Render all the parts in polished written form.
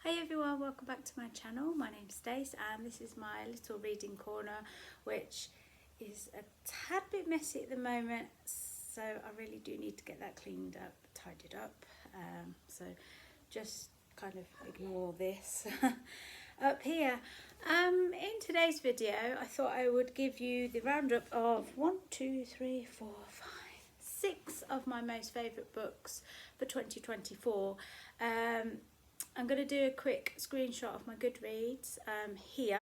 Hi everyone, welcome back to my channel. My name's Stace and this is my little reading corner, which is a tad bit messy at the moment, so I really do need to get that cleaned up, tidied up. So just kind of ignore this up here. In today's video I thought I would give you the roundup of 6 of my most favourite books for 2024. I'm going to do a quick screenshot of my Goodreads here.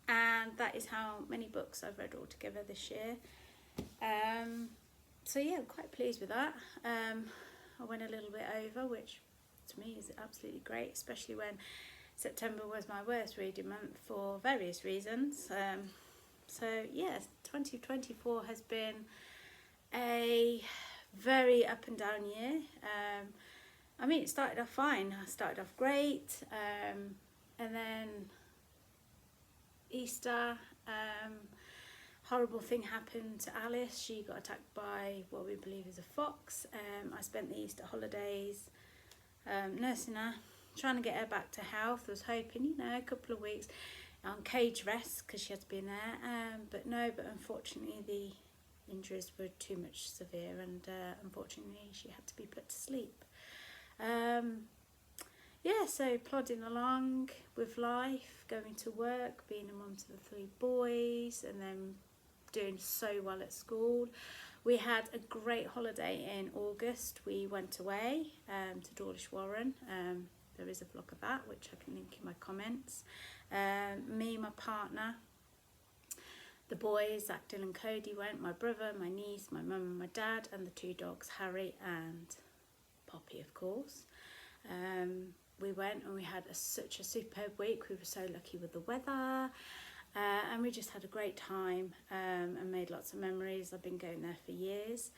And that is how many books I've read altogether this year. So yeah, I'm quite pleased with that. I went a little bit over, which to me is absolutely great, especially when September was my worst reading month for various reasons. So yes, 2024 has been a very up and down year. I mean, it started off fine. I started off great, and then Easter, horrible thing happened to Alice. She got attacked by what we believe is a fox. I spent the Easter holidays nursing her, trying to get her back to health. I was hoping, a couple of weeks on cage rest because she had to be in there. But unfortunately the injuries were too much severe, and unfortunately she had to be put to sleep. So plodding along with life, going to work, being a mum to the 3 boys, and then doing so well at school. We had a great holiday in August. We went away to Dawlish Warren. There is a vlog of that which I can link in my comments. Me, my partner, the boys, Zach, Dylan, Cody went, my brother, my niece, my mum and my dad, and the 2 dogs, Harry and Poppy, of course. We went and we had such a superb week. We were so lucky with the weather, and we just had a great time and made lots of memories. I've been going there for years.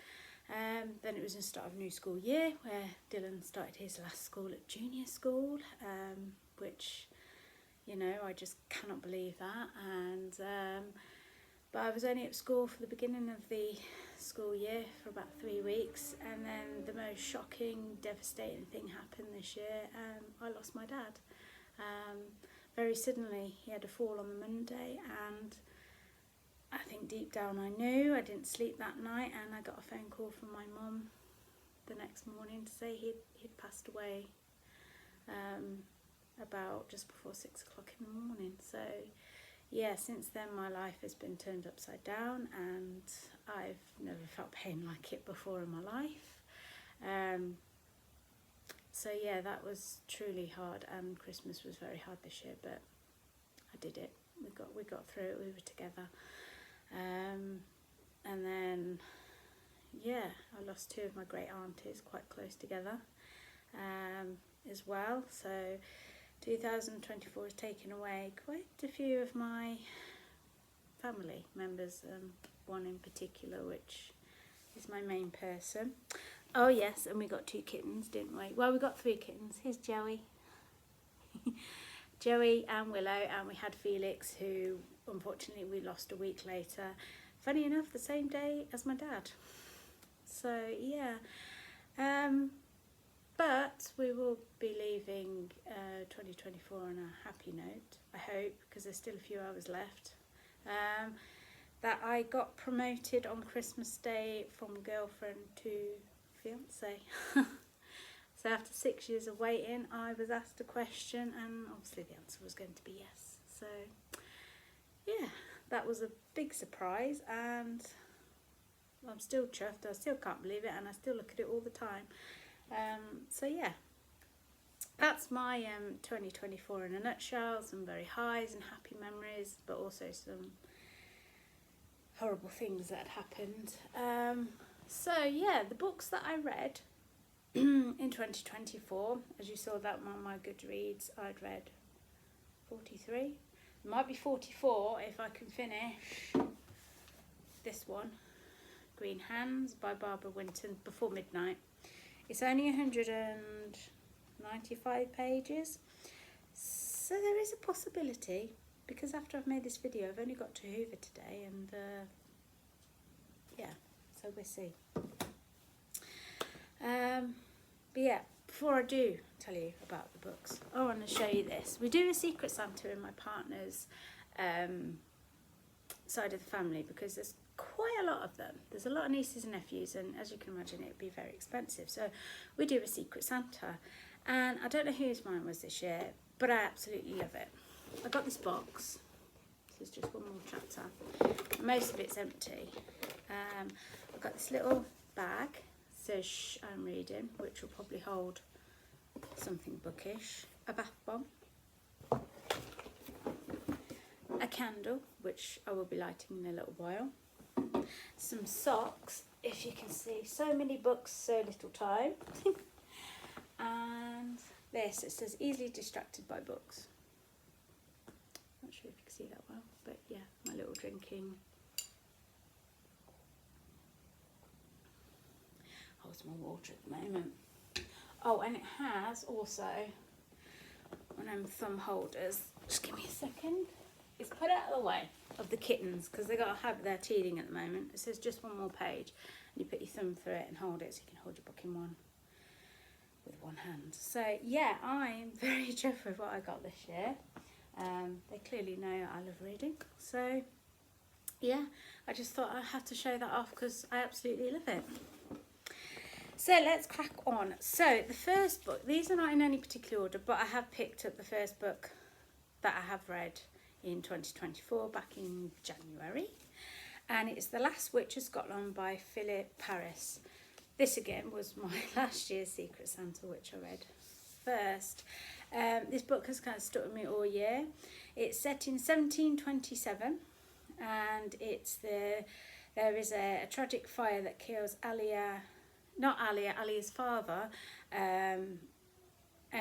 Then it was the start of a new school year where Dylan started his last school at junior school, which, I just cannot believe that. And but I was only at school for the beginning of the school year for about 3 weeks, and then the most shocking, devastating thing happened this year. I lost my dad very suddenly. He had a fall on the Monday, and I think deep down I knew. I didn't sleep that night, and I got a phone call from my mum the next morning to say he'd passed away about just before 6 o'clock in the morning. So yeah, since then my life has been turned upside down, and I've never felt pain like it before in my life. So yeah, that was truly hard, and Christmas was very hard this year, but I did it. We got through it. We were together. And then I lost 2 of my great aunties quite close together as well. So 2024 has taken away quite a few of my family members, one in particular which is my main person. Oh yes, and we got 2 kittens, didn't we? Well, we got 3 kittens. Here's Joey. Joey and Willow, and we had Felix, who unfortunately we lost a week later. Funny enough, the same day as my dad. So yeah. But we will be leaving 2024 on a happy note, I hope, because there's still a few hours left. That I got promoted on Christmas Day from girlfriend to fiance. So after 6 years of waiting, I was asked a question, and obviously the answer was going to be yes. So yeah, that was a big surprise, and I'm still chuffed. I still can't believe it, and I still look at it all the time. So yeah, that's my 2024 in a nutshell. Some very highs and happy memories, but also some horrible things that happened. So yeah, the books that I read in 2024, as you saw that on my Goodreads, I'd read 43. It might be 44 if I can finish this one, Green Hands by Barbara Winton, before midnight. It's only 195 pages, so there is a possibility, because after I've made this video I've only got to Hoover today, and yeah, so we'll see. But yeah, before I do tell you about the books, I want to show you this. We do a Secret Santa in my partner's side of the family, because there's quite a lot of them. There's a lot of nieces and nephews, and as you can imagine, it'd be very expensive. So we do a Secret Santa, and I don't know whose mine was this year, but I absolutely love it. I got this box. This is just one more chapter. Most of it's empty. I've got this little bag. Says "Shh, I'm reading," which will probably hold something bookish. A bath bomb. A candle, which I will be lighting in a little while. Some socks, if you can see. So many books, so little time. And this, it says "easily distracted by books." Not sure if you can see that well, but yeah, my little drinking. Holds my water at the moment. Oh, and it has also one of them thumb holders. Just give me a second. It's put out of the way of the kittens, because they got a habit, they're teething at the moment. It says just one more page, and you put your thumb through it and hold it, so you can hold your book in one with one hand. So yeah, I'm very chuffed with what I got this year. They clearly know I love reading, so yeah, I just thought I had to show that off because I absolutely love it. So let's crack on. So the first book, these are not in any particular order, but I have picked up the first book that I have read in 2024, back in January, and it's The Last Witch of Scotland by Philip Paris. This again was my last year's Secret Santa, which I read first. This book has kind of stuck with me all year. It's set in 1727, and there is a tragic fire that kills Alia's father, and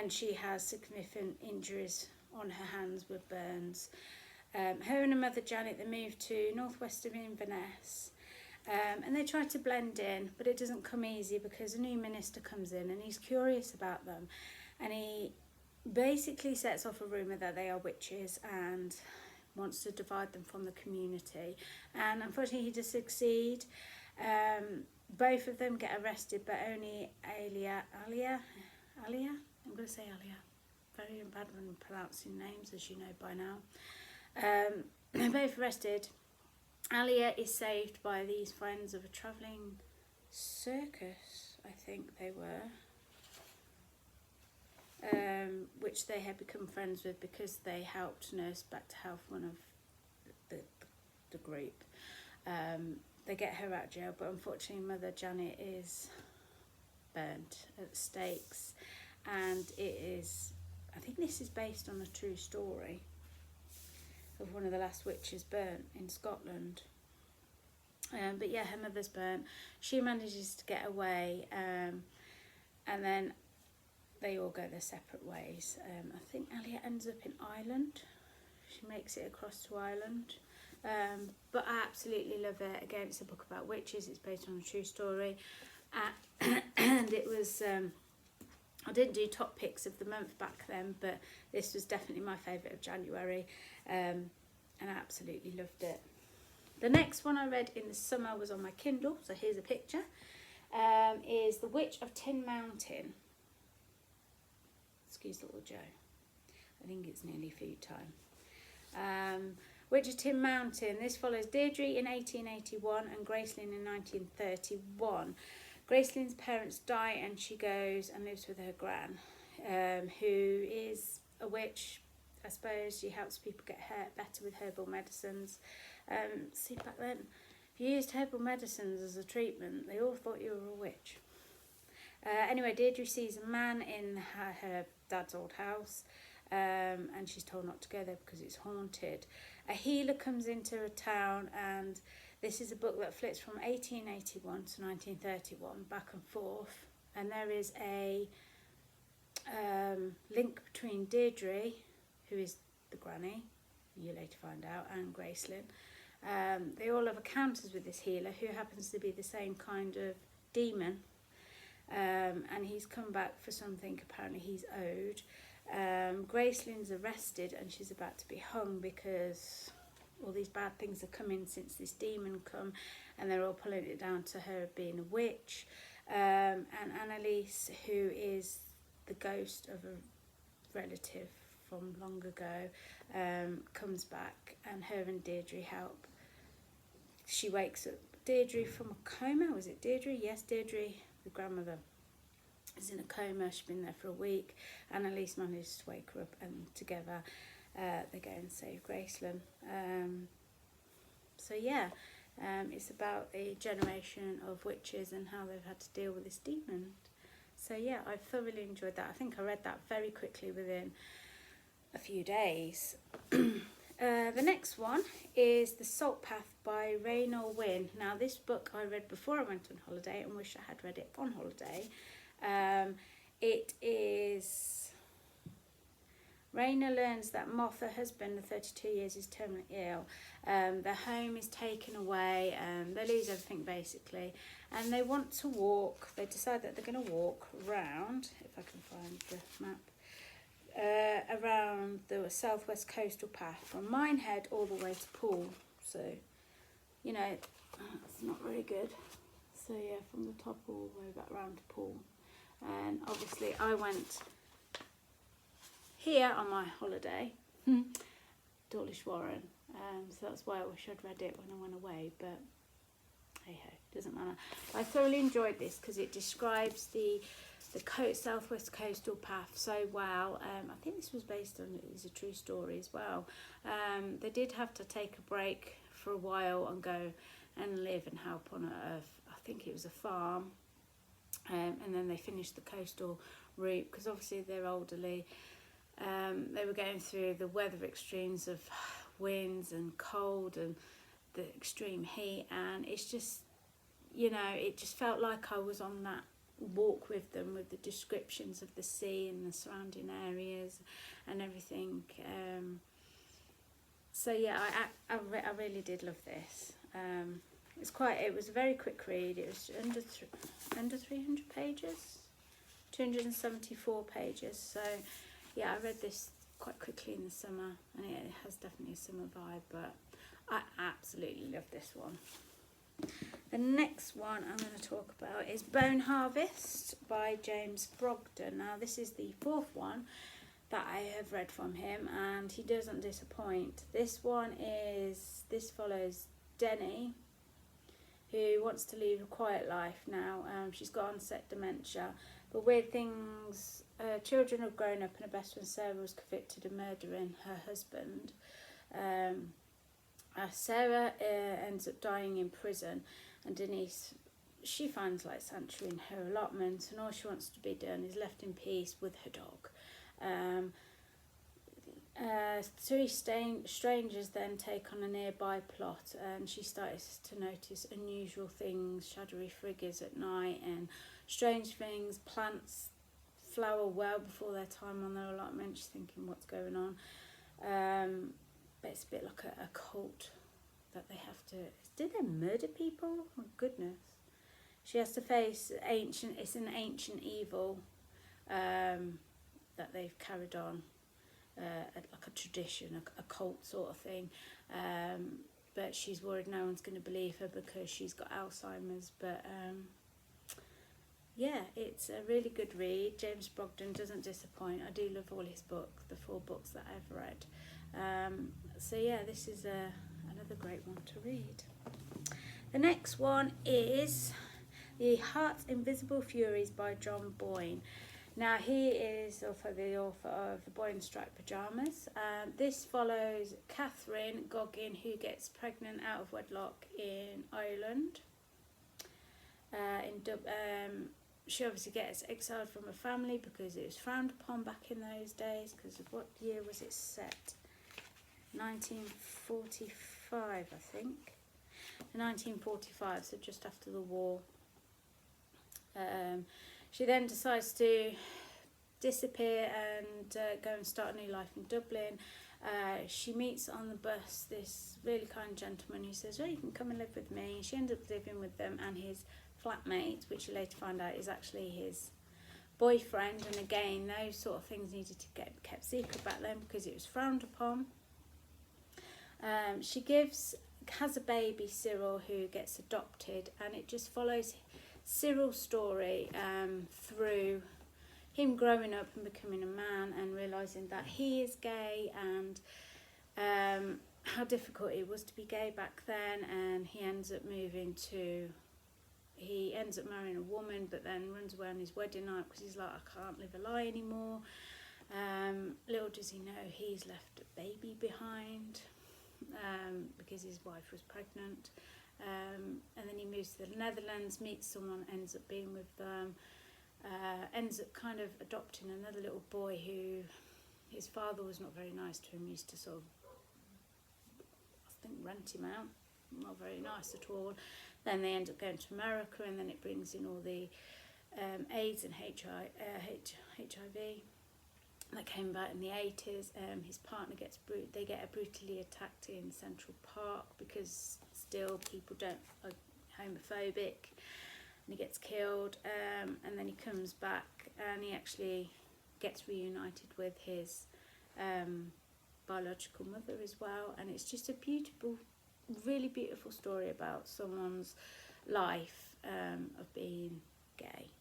she has significant injuries on her hands with burns. Her and her mother Janet, they moved to northwest of Inverness, and they try to blend in, but it doesn't come easy because a new minister comes in and he's curious about them, and he basically sets off a rumour that they are witches and wants to divide them from the community, and unfortunately he does succeed. Both of them get arrested, but only Alia, I'm going to say Alia, very bad when pronouncing names, as you know by now. They're both arrested. Alia is saved by these friends of a travelling circus, I think they were, which they had become friends with because they helped nurse back to health one of the group. They get her out of jail, but unfortunately Mother Janet is burnt at the stakes, and it is, I think this is based on a true story of one of the last witches burnt in Scotland. But yeah, her mother's burnt. She manages to get away, and then they all go their separate ways. I think Alia ends up in Ireland. She makes it across to Ireland. But I absolutely love it. Again, it's a book about witches. It's based on a true story. And it was, I didn't do top picks of the month back then, but this was definitely my favourite of January. And I absolutely loved it. The next one I read in the summer was on my Kindle, so here's a picture, is The Witch of Tin Mountain. Excuse little Joe. I think it's nearly food time. Witch of Tin Mountain. This follows Deirdre in 1881 and Gracelyn in 1931. Gracelyn's parents die and she goes and lives with her gran, who is a witch. I suppose she helps people get better with herbal medicines. See, back then, if you used herbal medicines as a treatment, they all thought you were a witch. Anyway, Deirdre sees a man in her dad's old house, and she's told not to go there because it's haunted. A healer comes into a town, and this is a book that flips from 1881 to 1931, back and forth, and there is a link between Deirdre, who is the granny, you later find out, and Gracelyn. They all have encounters with this healer, who happens to be the same kind of demon, and he's come back for something apparently he's owed. Gracelyn's arrested and she's about to be hung because all these bad things are coming since this demon come, and they're all pulling it down to her being a witch. And Annalise, who is the ghost of a relative from long ago, comes back, and her and Deirdre help. She wakes up Deirdre from a coma. Was it Deirdre? Yes, Deirdre, the grandmother, is in a coma. She's been there for a week. Annalise manages to wake her up, and together they go and save Gracelyn. So yeah, it's about a generation of witches and how they've had to deal with this demon. So yeah, I thoroughly enjoyed that. I think I read that very quickly within a few days. The next one is The Salt Path by Raynor Winn. Now, this book I read before I went on holiday and wish I had read it on holiday. It is... Raynor learns that Moth, her husband of 32 years, is terminally ill. Their home is taken away, and they lose everything basically. And they want to walk. They decide that they're going to walk around, if I can find the map, around the southwest coastal path from Minehead all the way to Poole. So, you know, it's not very good. So yeah, from the top all the way back around to Poole. And obviously I went here on my holiday, Dawlish Warren. So that's why I wish I'd read it when I went away, but hey ho, doesn't matter. I thoroughly enjoyed this because it describes the southwest coastal path so well. I think this was based on, it's a true story as well. They did have to take a break for a while and go and live and help on I think it was a farm, and then they finished the coastal route because obviously they're elderly. They were going through the weather extremes of winds and cold and the extreme heat, and it's just, you know, it just felt like I was on that walk with them, with the descriptions of the sea and the surrounding areas and everything. So yeah, I really did love this. It was a very quick read. It was under 300 pages, 274 pages. So yeah, I read this quite quickly in the summer, and it has definitely a summer vibe, but I absolutely love this one. The next one I'm going to talk about is Bone Harvest by James Brogden. Now, this is the fourth one that I have read from him, and he doesn't disappoint. This follows Denny, who wants to lead a quiet life now. She's got onset dementia, but weird things, children have grown up, and her best friend Sarah was convicted of murdering her husband. Sarah ends up dying in prison, and Denise, she finds like sanctuary in her allotment, and all she wants to be done is left in peace with her dog. Three strangers then take on a nearby plot, and she starts to notice unusual things, shadowy figures at night and strange things. Plants flower well before their time on their allotment. She's thinking, what's going on? But it's a bit like a cult that they have to... Did they murder people? My goodness. She has to face it's an ancient evil that they've carried on, like a tradition, a cult sort of thing. But she's worried no one's going to believe her because she's got Alzheimer's. But yeah, it's a really good read. James Brogden doesn't disappoint. I do love all his books, the 4 books that I've read. So yeah, this is another great one to read. The next one is The Heart's Invisible Furies by John Boyne. Now he is also the author of The Boy in Striped Pyjamas. This follows Catherine Goggin, who gets pregnant out of wedlock in Ireland. She obviously gets exiled from her family because it was frowned upon back in those days. Because of what year was it set? 1945, I think. 1945, so just after the war. She then decides to disappear and go and start a new life in Dublin. She meets on the bus this really kind gentleman who says, "Oh, you can come and live with me." She ends up living with them and his flatmate, which you later find out is actually his boyfriend. And again, those sort of things needed to get kept secret back then because it was frowned upon. She has a baby, Cyril, who gets adopted, and it just follows Cyril's story through him growing up and becoming a man and realising that he is gay, and how difficult it was to be gay back then. And he ends up marrying a woman, but then runs away on his wedding night because he's like, I can't live a lie anymore. Little does he know he's left a baby behind because his wife was pregnant. And then he moves to the Netherlands, meets someone, ends up being with them, ends up kind of adopting another little boy who his father was not very nice to him, used to sort of, I think, rent him out, not very nice at all. Then they end up going to America, and then it brings in all the AIDS and HIV that came about in the 80s. His partner they get brutally attacked in Central Park because still people are homophobic, and he gets killed. And then he comes back and he actually gets reunited with his biological mother as well. And it's just a beautiful, really beautiful story about someone's life of being gay.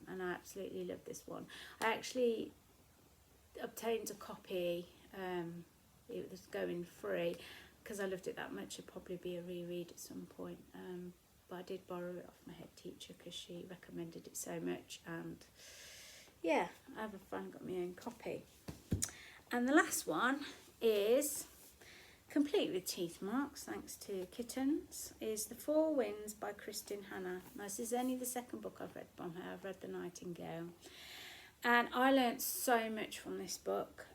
And I absolutely love this one. I actually obtained a copy. It was going free because I loved it that much. It'd probably be a reread at some point, but I did borrow it off my head teacher because she recommended it so much, and yeah, I've finally got my own copy. And the last one is complete with teeth marks thanks to kittens, is The Four Winds by Kristin Hannah. Now, this is only the second book I've read from her. I've read The Nightingale. And I learnt so much from this book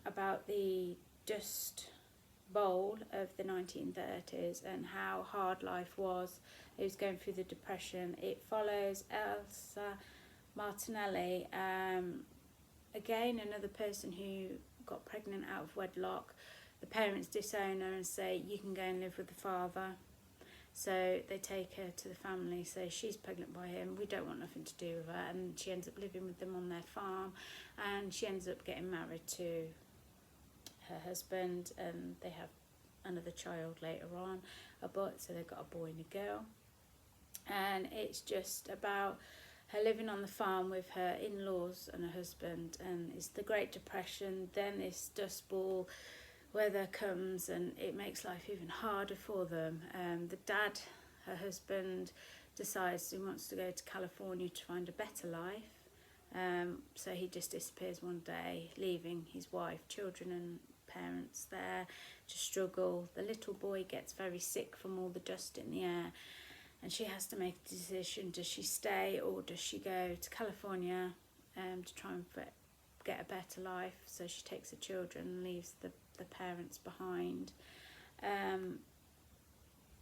about the Dust Bowl of the 1930s and how hard life was. It was going through the Depression. It follows Elsa Martinelli, again, another person who got pregnant out of wedlock. The parents disown her and say, you can go and live with the father. So they take her to the family, say she's pregnant by him, we don't want nothing to do with her, and she ends up living with them on their farm, and she ends up getting married to her husband, and they have another child later on, so they've got a boy and a girl. And it's just about her living on the farm with her in-laws and her husband, and it's the Great Depression, then this Dust Bowl weather comes and it makes life even harder for them. The dad, her husband, decides he wants to go to California to find a better life. So he just disappears one day, leaving his wife, children and parents there to struggle. The little boy gets very sick from all the dust in the air, and she has to make a decision. Does she stay or does she go to California to try and get a better life? So she takes the children and leaves the parents behind.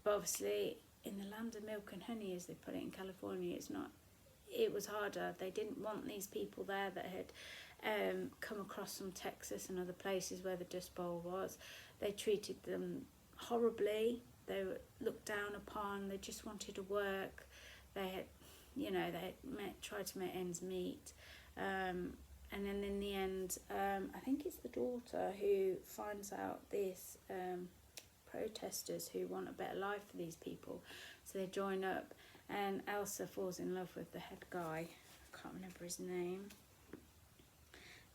But obviously in the land of milk and honey, as they put it in California, it was harder. They didn't want these people there that had come across from Texas and other places where the Dust Bowl was. They treated them horribly. They were looked down upon. They just wanted to work. They had tried to make ends meet. And then in the end, I think it's the daughter who finds out these protesters who want a better life for these people. So they join up, and Elsa falls in love with the head guy. I can't remember his name.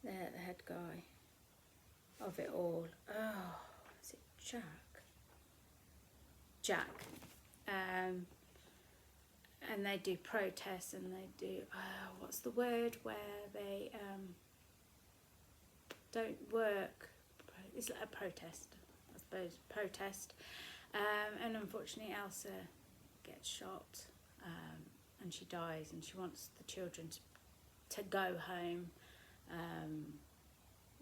The head guy of it all. Oh, is it Jack? Jack. and they do protests, and they do what's the word where they don't work. It's like a protest, I suppose, and unfortunately Elsa gets shot, and she dies, and she wants the children to go home,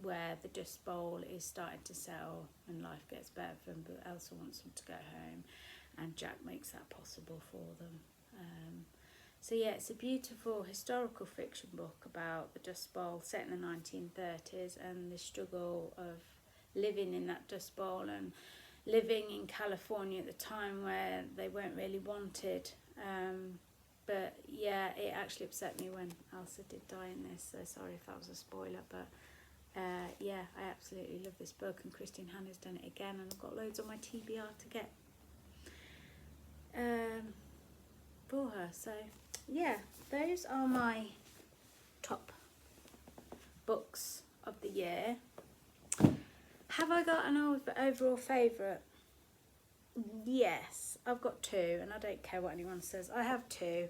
where the Dust Bowl is starting to settle and life gets better for them, but Elsa wants them to go home, and Jack makes that possible for them. So yeah, it's a beautiful historical fiction book about the Dust Bowl set in the 1930s and the struggle of living in that Dust Bowl and living in California at the time where they weren't really wanted. But yeah, it actually upset me when Elsa did die in this, so sorry if that was a spoiler, but yeah, I absolutely love this book, and Christine Hanna's done it again, and I've got loads on my TBR to get for her. So yeah, those are my top books of the year. Have I got an overall favourite? Yes, I've got two, and I don't care what anyone says. I have two,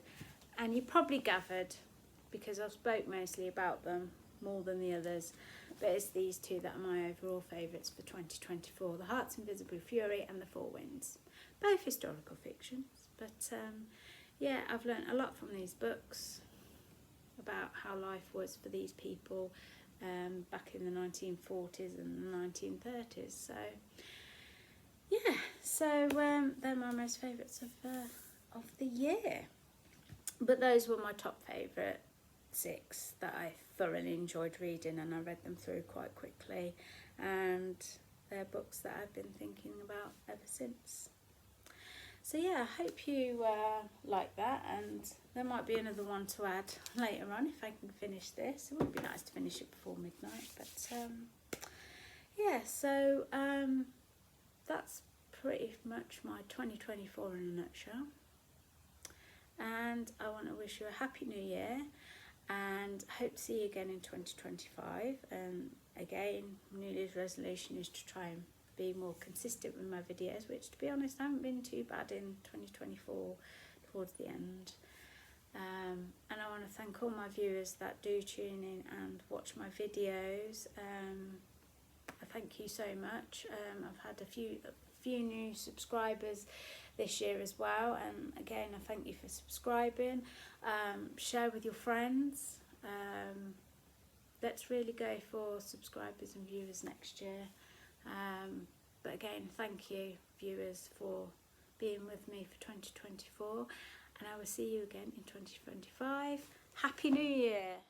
and you probably gathered because I've spoke mostly about them more than the others, but it's these two that are my overall favourites for 2024, The Heart's Invisible Fury and The Four Winds. Both historical fictions, but yeah, I've learnt a lot from these books about how life was for these people back in the 1940s and the 1930s. So yeah, so they're my most favourites of the year. But those were my top favourite 6 that I thoroughly enjoyed reading, and I read them through quite quickly, and they're books that I've been thinking about ever since. So yeah, I hope you like that, and there might be another one to add later on if I can finish this. It would be nice to finish it before midnight, but yeah, so that's pretty much my 2024 in a nutshell. And I want to wish you a happy new year, and hope to see you again in 2025. And again, New Year's resolution is to try and be more consistent with my videos, which to be honest I haven't been too bad in 2024 towards the end. And I want to thank all my viewers that do tune in and watch my videos. I thank you so much. I've had a few new subscribers this year as well, and again I thank you for subscribing. Share with your friends. Let's really go for subscribers and viewers next year. But again, thank you viewers for being with me for 2024, and I will see you again in 2025. Happy New Year!